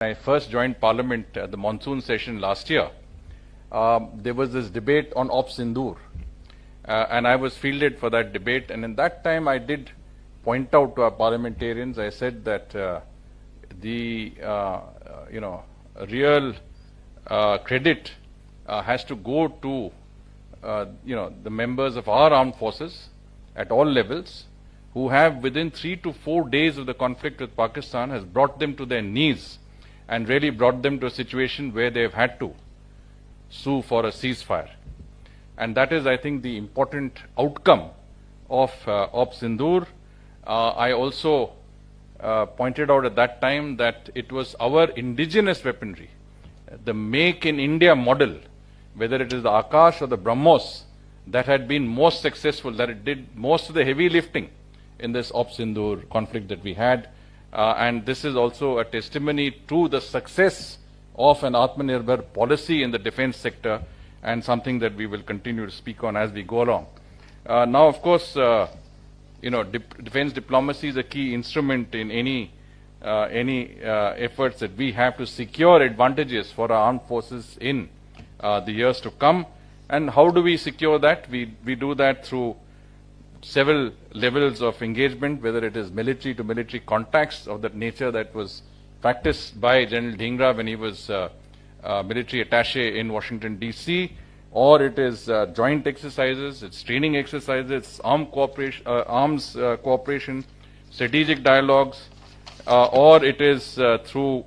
I first joined Parliament at the monsoon session last year, there was this debate on Ops Sindoor, and I was fielded for that debate. And in that time, I did point out to our parliamentarians. I said that the real credit has to go to the members of our armed forces at all levels, who have within 3 to 4 days of the conflict with Pakistan has brought them to their knees and really brought them to a situation where they've had to sue for a ceasefire. And that is, I think, the important outcome of Ops Sindoor. I also pointed out at that time that it was our indigenous weaponry, the Make in India model, whether it is the Akash or the BrahMos, that had been most successful, that it did most of the heavy lifting in this Ops Sindoor conflict that we had. And this is also a testimony to the success of an Atmanirbhar policy in the defense sector, and something that we will continue to speak on as we go along. Now, of course, defense diplomacy is a key instrument in any efforts that we have to secure advantages for our armed forces in the years to come. And how do we secure that? We do that through several levels of engagement, whether it is military to military contacts of that nature that was practiced by General Dhingra when he was military attaché in Washington, D.C., or it is joint exercises, it's training exercises, it's arms cooperation, strategic dialogues, or it is through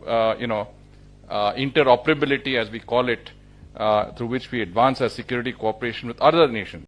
interoperability, as we call it, through which we advance our security cooperation with other nations.